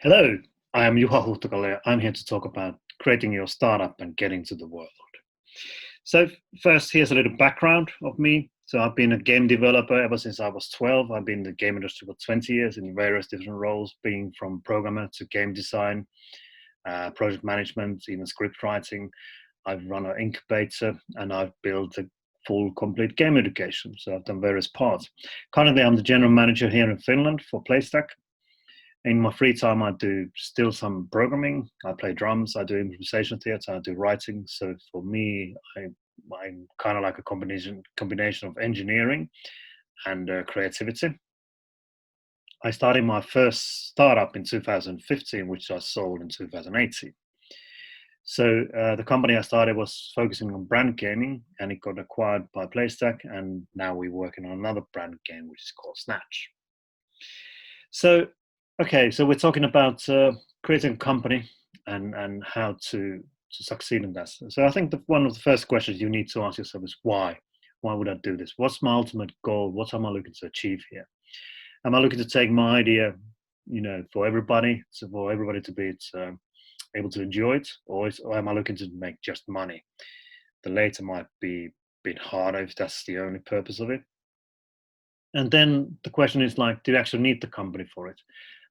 Hello, I am Juha Huhtakallio. I'm here to talk about creating your startup and getting to the world. So first, here's a little background of me. So I've been a game developer ever since I was 12. I've been in the game industry for 20 years in various different roles, being from programmer to game design, project management, even script writing. I've run an incubator and I've built a full complete game education. So I've done various parts. Currently, I'm the general manager here in Finland for Playstack. In my free time, I do still some programming. I play drums. I do improvisation theatre. I do writing. So for me, I'm kind of like a combination of engineering and creativity. I started my first startup in 2015, which I sold in 2018. So the company I started was focusing on brand gaming, and it got acquired by Playstack, and now we're working on another brand game, which is called Snatch. So, okay, so we're talking about creating a company and how to succeed in that. So I think one of the first questions you need to ask yourself is why? Why would I do this? What's my ultimate goal? What am I looking to achieve here? Am I looking to take my idea, for everybody, so for everybody to be able to enjoy it, or am I looking to make just money? The later might be a bit harder if that's the only purpose of it. And then the question is like, do you actually need the company for it?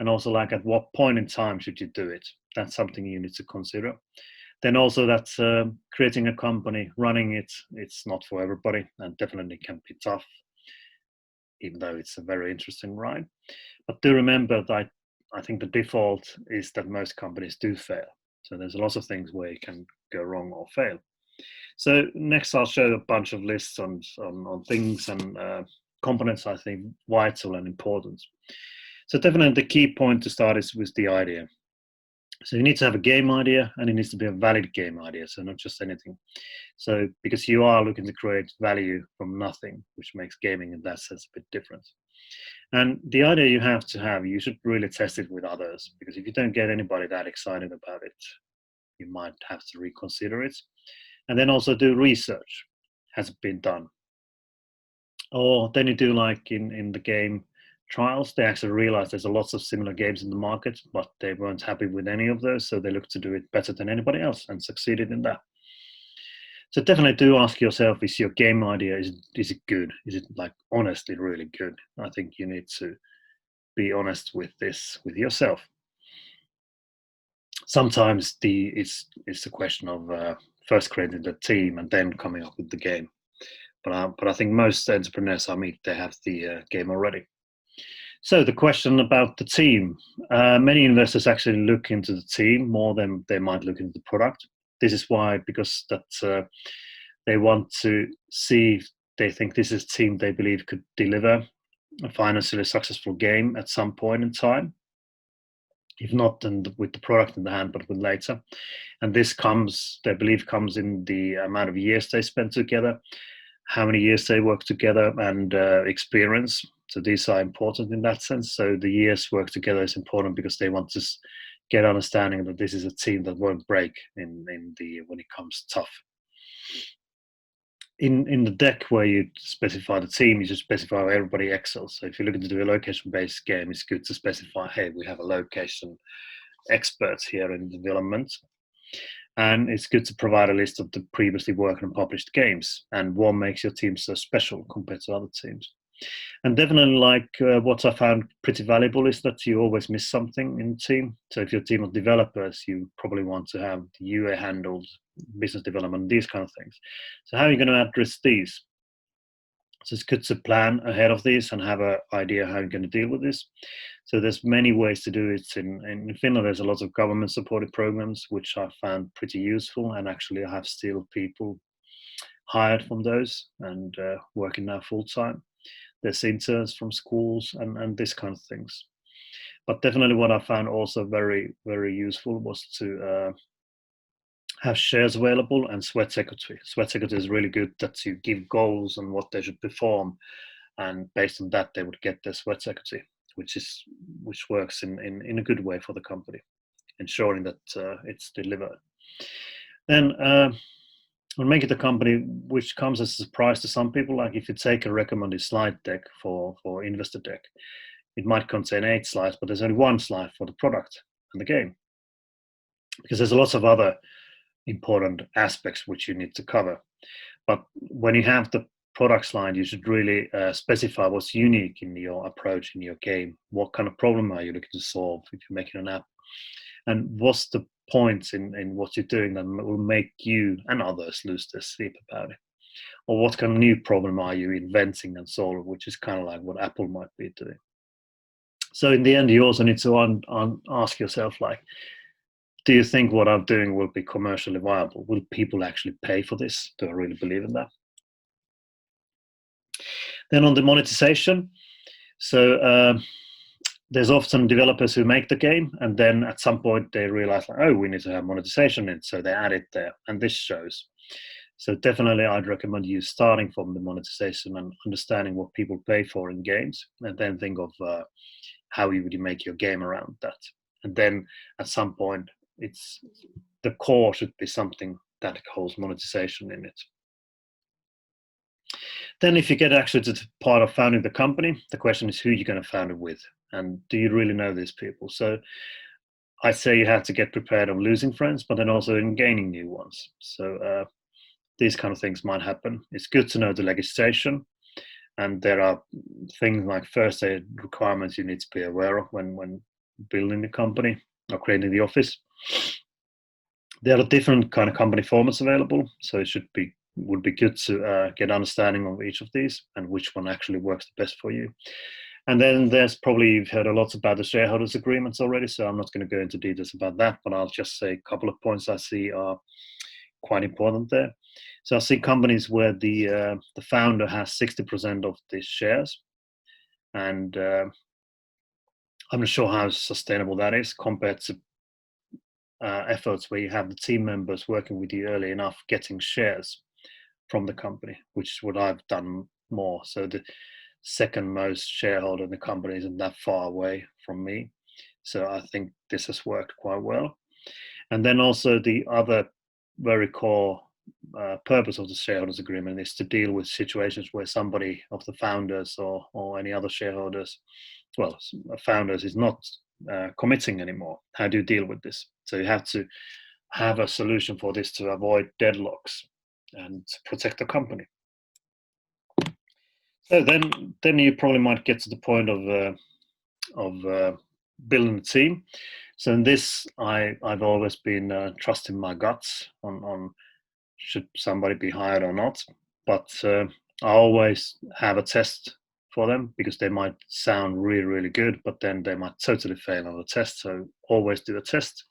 And also like at what point in time should you do it? That's something you need to consider. Then also that creating a company, running it, it's not for everybody and definitely can be tough, even though it's a very interesting ride. But do remember that I think the default is that most companies do fail. So there's lots of things where you can go wrong or fail. So next, I'll show a bunch of lists on things and components I think vital and important. So definitely the key point to start is with the idea. So you need to have a game idea, and it needs to be a valid game idea, so not just anything. So because you are looking to create value from nothing, which makes gaming in that sense a bit different. And the idea you have to have, you should really test it with others, because if you don't get anybody that excited about it, you might have to reconsider it. And then also do research. Has it been done? Or then you do like in the game trials, they actually realize there's a lots of similar games in the market, but they weren't happy with any of those, so they look to do it better than anybody else and succeeded in that. So definitely do ask yourself, is your game idea, is it good? Is it like honestly really good? I think you need to be honest with this with yourself. Sometimes it's a question of first creating the team and then coming up with the game. But I think most entrepreneurs I meet, they have the game already. So the question about the team, many investors actually look into the team more than they might look into the product. This is why, because that they want to see if they think this is a team they believe could deliver a financially successful game at some point in time. If not, then with the product in the hand, but with later. And this comes, their belief comes in the amount of years they spend together, how many years they work together, and experience. So these are important in that sense. So the years work together is important because they want to get understanding that this is a team that won't break in the when it comes tough. In the deck where you specify the team, you just specify where everybody excels. So if you're looking to do a location-based game, it's good to specify, hey, we have a location experts here in development. And it's good to provide a list of the previously worked and published games and what makes your team so special compared to other teams. And definitely, like what I found pretty valuable is that you always miss something in the team. So if you're a team of developers, you probably want to have the UA handled, business development, these kind of things. So how are you going to address these? So it's good to plan ahead of these and have an idea how you're going to deal with this. So there's many ways to do it. In Finland, there's a lot of government-supported programs, which I found pretty useful. And actually, I have still people hired from those and working now full-time. There's interns from schools and this kind of things. But definitely what I found also very, very useful was to have shares available and sweat equity. Sweat equity is really good that you give goals on what they should perform, and based on that they would get their sweat equity, which works in a good way for the company, ensuring that it's delivered. Then we'll make it a company which comes as a surprise to some people. Like if you take a recommended slide deck for investor deck, it might contain 8 slides, but there's only 1 slide for the product. and the game, because there's lots of other important aspects which you need to cover. But when you have the products line, you should really specify what's unique in your approach in your game. What kind of problem are you looking to solve if you're making an app? And what's the points in what you're doing that will make you and others lose their sleep about it? Or what kind of new problem are you inventing and solving, which is kind of like what Apple might be doing. So in the end, you also need to ask yourself, like, do you think what I'm doing will be commercially viable? Will people actually pay for this? Do I really believe in that? Then on the monetization, so there's often developers who make the game, and then at some point they realize, like, oh, we need to have monetization in it, so they add it there, and this shows. So definitely, I'd recommend you starting from the monetization and understanding what people pay for in games, and then think of how you would make your game around that. And then at some point, it's the core should be something that holds monetization in it. Then if you get actually to the part of founding the company, the question is who you're going to found it with, and do you really know these people? So I say you have to get prepared of losing friends, but then also in gaining new ones. So these kind of things might happen. It's good to know the legislation, and there are things like first aid requirements you need to be aware of when building the company or creating the office. There are different kind of company formats available, so it would be good to get understanding of each of these and which one actually works the best for you. And then there's probably, you've heard a lot about the shareholders agreements already, so I'm not going to go into details about that, but I'll just say a couple of points I see are quite important there. So I see companies where the founder has 60% of the shares, and I'm not sure how sustainable that is compared to efforts where you have the team members working with you early enough getting shares from the company, which is what I've done more. So the second most shareholder in the company isn't that far away from me. So I think this has worked quite well. And then also the other very core purpose of the shareholders agreement is to deal with situations where somebody of the founders or any other shareholders, well, founders is not committing anymore. How do you deal with this? So you have to have a solution for this to avoid deadlocks and to protect the company. So then you probably might get to the point of building a team. So in this, I've always been trusting my guts on should somebody be hired or not. But I always have a test for them because they might sound really, really good, but then they might totally fail on the test. So always do a test.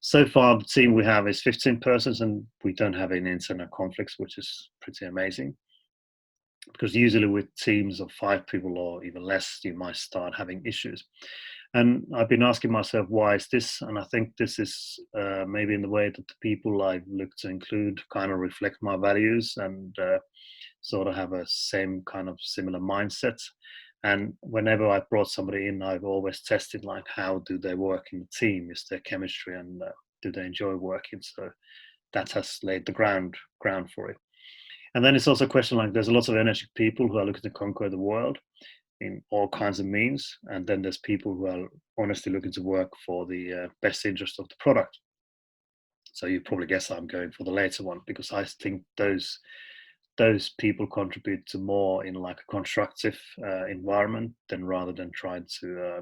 So far, the team we have is 15 persons, and we don't have any internal conflicts, which is pretty amazing. Because usually with teams of 5 people or even less, you might start having issues. And I've been asking myself, why is this? And I think this is maybe in the way that the people I look to include kind of reflect my values and sort of have a same kind of similar mindset. And whenever I brought somebody in, I've always tested like how do they work in the team? Is there chemistry and do they enjoy working? So that has laid the ground for it. And then it's also a question like there's a lot of energetic people who are looking to conquer the world in all kinds of means, and then there's people who are honestly looking to work for the best interest of the product. So you probably guess I'm going for the later one because I think those people contribute to more in like a constructive environment than rather than trying to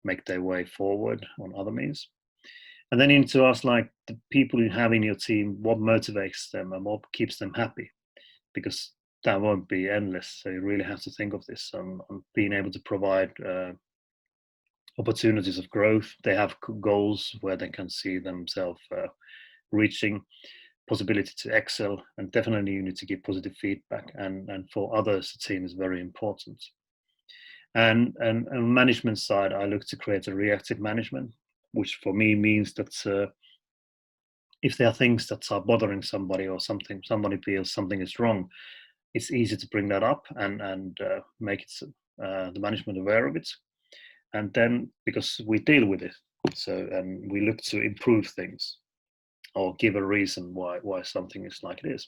make their way forward on other means. And then you need to ask like the people you have in your team, what motivates them and what keeps them happy, because that won't be endless. So you really have to think of this on being able to provide opportunities of growth. They have goals where they can see themselves reaching, possibility to excel, and definitely you need to give positive feedback. And for others, the team is very important. And on management side, I look to create a reactive management, which for me means that if there are things that are bothering somebody or somebody feels something is wrong, it's easy to bring that up and make it the management aware of it. And then because we deal with it, so and we look to improve things or give a reason why something is like it is.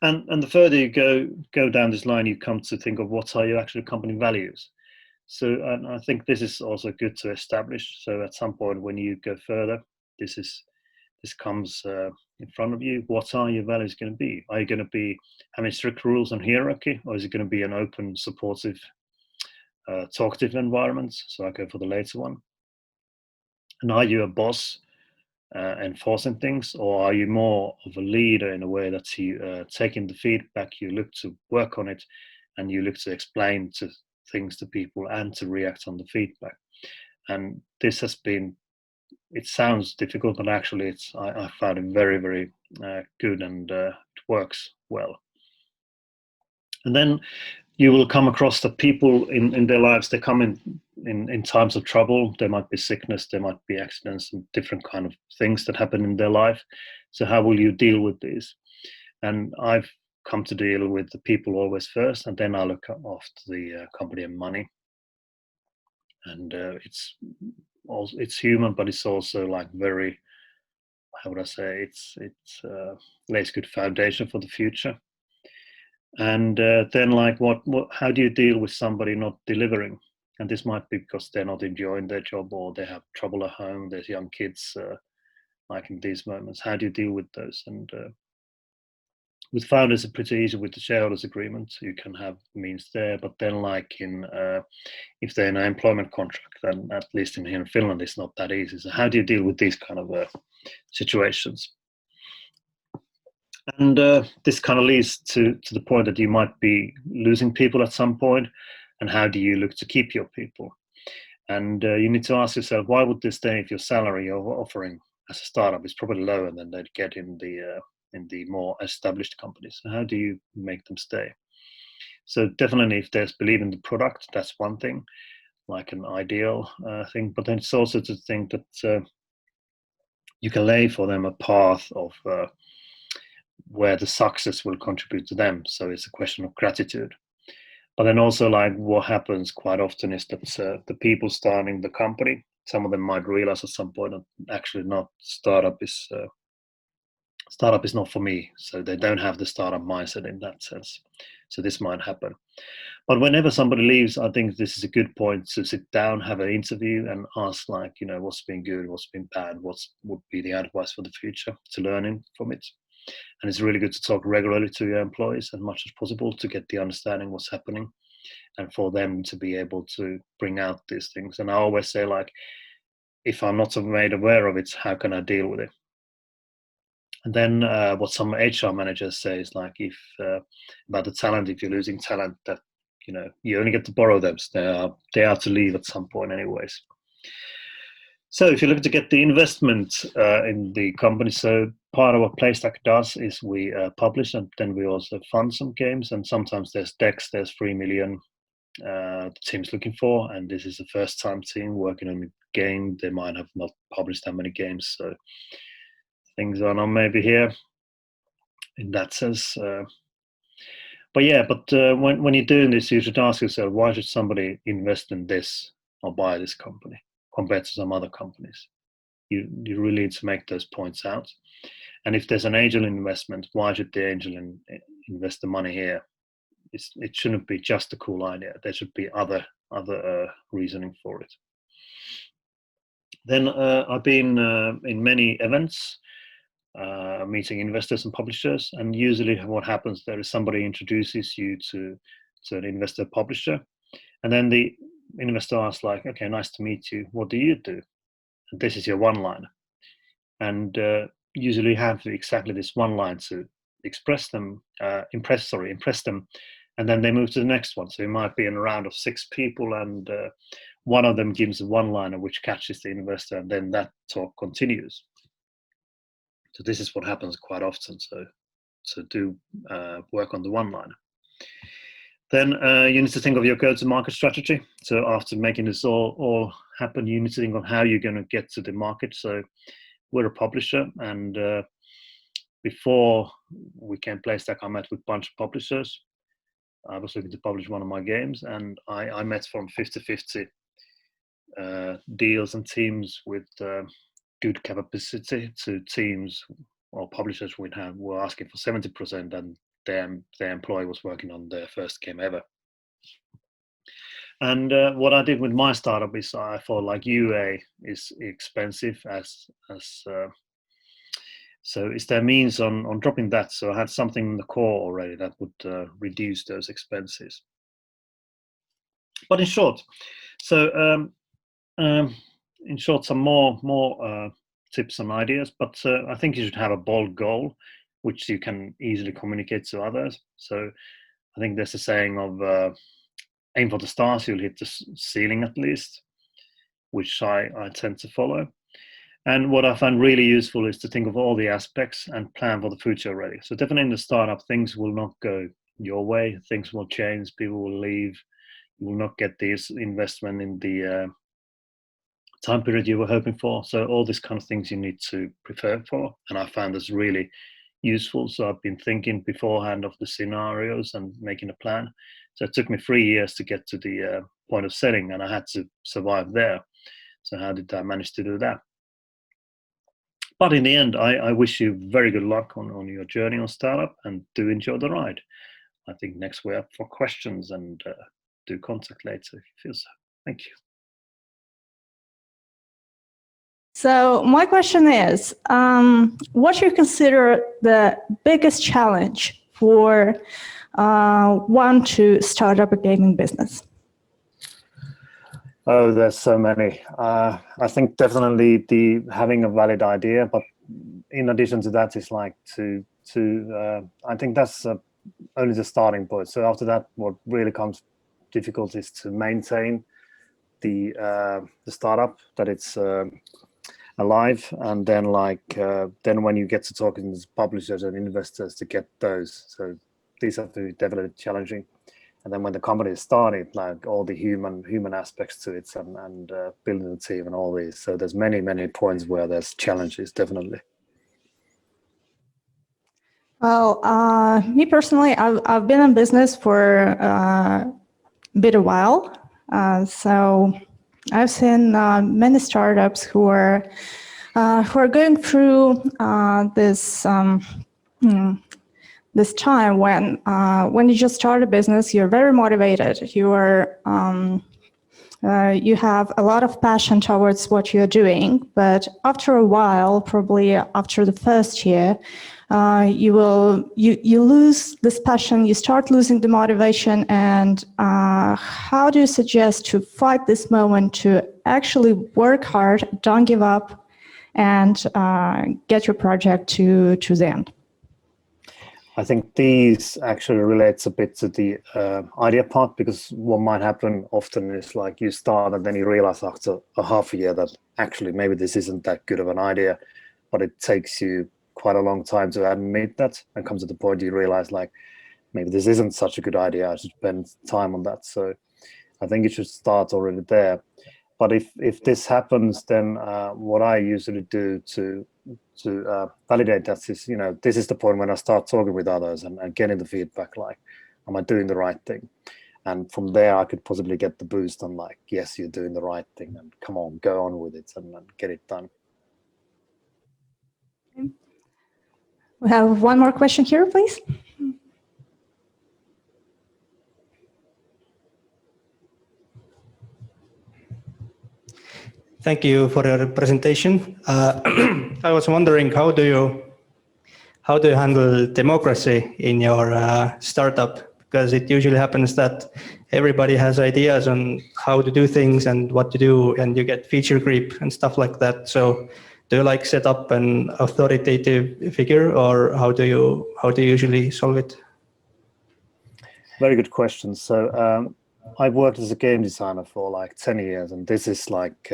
And the further you go down this line, you come to think of what are your actual company values. So, and I think this is also good to establish. So at some point when you go further, this comes in front of you. What are your values going to be? Are you going to be having strict rules and hierarchy, or is it going to be an open, supportive, talkative environment? So I go for the later one. And are you a boss enforcing things, or are you more of a leader in a way that you taking the feedback, you look to work on it, and you look to explain to things to people and to react on the feedback? And this has been, it sounds difficult, but actually I found it very, very good, and it works well. And then you will come across the people in their lives. They come in times of trouble. There might be sickness, there might be accidents, and different kind of things that happen in their life. So how will you deal with these? And I've come to deal with the people always first, and then I look after the company and money. And it's human, but it's also like very, how would I say, it's lays good foundation for the future. And then like what how do you deal with somebody not delivering? And this might be because they're not enjoying their job, or they have trouble at home, there's young kids, like in these moments. How do you deal with those? And with founders it's pretty easy. With the shareholders agreement you can have means there, but then like in if they're in an employment contract, then at least in here in Finland it's not that easy. So how do you deal with these kind of situations? And this kind of leads to the point that you might be losing people at some point, and how do you look to keep your people? And you need to ask yourself, why would they stay if your salary you're offering as a startup is probably lower than they'd get in the more established companies? So how do you make them stay? So definitely, if there's belief in the product, that's one thing, like an ideal thing. But then it's also to think that you can lay for them a path of where the success will contribute to them. So it's a question of gratitude. But then also, like what happens quite often is that the people starting the company, some of them might realize at some point that actually not startup is not for me. So they don't have the startup mindset in that sense. So this might happen. But whenever somebody leaves, I think this is a good point to sit down, have an interview, and ask, like, what's been good, what's been bad, what's would be the advice for the future to learning from it. And it's really good to talk regularly to your employees as much as possible to get the understanding what's happening, and for them to be able to bring out these things. And I always say, like, if I'm not made aware of it, how can I deal with it? And then what some HR managers say is like, if about the talent, if you're losing talent, that you only get to borrow them. So they are to leave at some point, anyways. So if you're looking to get the investment in the company, so part of what Playstack does is we publish, and then we also fund some games. And sometimes there's decks, there's 3 million the team's looking for, and this is the first time team working on a game. They might have not published that many games, so things are not maybe here in that sense. But yeah, when you're doing this, you should ask yourself, why should somebody invest in this or buy this company compared to some other companies? You really need to make those points out. And if there's an angel investment, why should the angel invest the money here? It shouldn't be just a cool idea. There should be other reasoning for it. Then I've been in many events, meeting investors and publishers, and usually what happens there is somebody introduces you to an investor publisher, and then the investor asks, like, okay, nice to meet you, what do you do? And this is your one line. And usually have exactly this one line to impress them, and then they move to the next one. So it might be in a round of 6 people, and one of them gives a one-liner which catches the investor, and then that talk continues. So this is what happens quite often. So do work on the one-liner. Then you need to think of your go-to-market strategy. So after making this all happen, you need to think of how you're going to get to the market. So we're a publisher, and before we came Playstack, I met with a bunch of publishers. I was looking to publish one of my games, and I met from 50-50 deals and teams with good capacity to teams or publishers were asking for 70%, and their employee was working on their first game ever. And what I did with my startup is I thought like UA is expensive so is there means on dropping that? So I had something in the core already that would reduce those expenses. But in short, so in short, some more tips and ideas. But I think you should have a bold goal, which you can easily communicate to others. So I think there's a saying of aim for the stars, you'll hit the ceiling at least, which I tend to follow. And what I find really useful is to think of all the aspects and plan for the future already. So definitely in the startup, things will not go your way. Things will change. People will leave. You will not get this investment in the time period you were hoping for. So all these kind of things you need to prepare for. And I found this really useful. So I've been thinking beforehand of the scenarios and making a plan. So it took me 3 years to get to the point of selling, and I had to survive there. So how did I manage to do that? But in the end, I wish you very good luck on your journey on startup, and do enjoy the ride. I think next we're up for questions, and do contact later if you feel so. Thank you. So my question is, what do you consider the biggest challenge for one to start up a gaming business? Oh, there's so many. I think definitely the having a valid idea, but in addition to that, is like I think that's only the starting point. So after that, what really comes difficult is to maintain the startup, that it's alive, and then then when you get to talking to publishers and investors to get those. So these are definitely challenging. And then when the company started, like all the human aspects to it, and building the team and all these. So there's many points where there's challenges, definitely. Well, me personally, I've been in business for a bit a while. So I've seen many startups who are going through this time when you just start a business, you're very motivated. You are you have a lot of passion towards what you're doing, but after a while, probably after the first year, you lose this passion. You start losing the motivation. And how do you suggest to fight this moment to actually work hard, don't give up, and get your project to the end? I think these actually relates a bit to the idea part, because what might happen often is like you start and then you realize after a half a year that actually maybe this isn't that good of an idea, but it takes you quite a long time to admit that, and comes to the point you realize like maybe this isn't such a good idea, I should spend time on that. So I think you should start already there. But if this happens, then what I usually do to validate that is, this is the point when I start talking with others and getting the feedback, like, am I doing the right thing? And from there, I could possibly get the boost on like, yes, you're doing the right thing, and come on, go on with it and get it done. We have one more question here, please. Thank you for your presentation. I was wondering, how do you handle democracy in your startup? Because it usually happens that everybody has ideas on how to do things and what to do, and you get feature creep and stuff like that. So do you like set up an authoritative figure, or how do you usually solve it? Very good question. So I've worked as a game designer for like 10 years, and this is like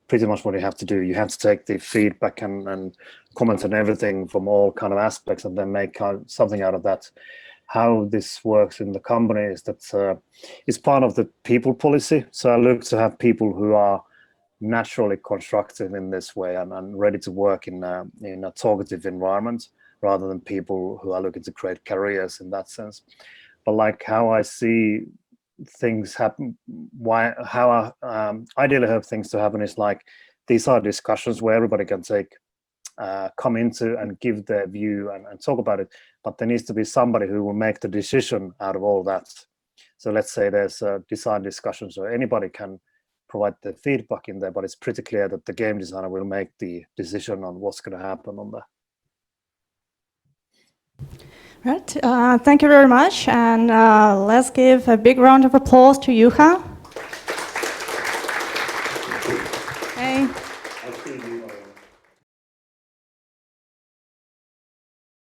pretty much what you have to do. You have to take the feedback and comments and everything from all kind of aspects, and then make something out of that. How this works in the company is that it's part of the people policy. So I look to have people who are naturally constructive in this way and ready to work in a talkative environment, rather than people who are looking to create careers in that sense. But like how I see things happen, how I ideally hope things to happen is like, these are discussions where everybody can come into and give their view and talk about it, but there needs to be somebody who will make the decision out of all that. So let's say there's a design discussion, so anybody can provide the feedback in there, but it's pretty clear that the game designer will make the decision on what's going to happen on that. Right. Thank you very much. And let's give a big round of applause to Juha.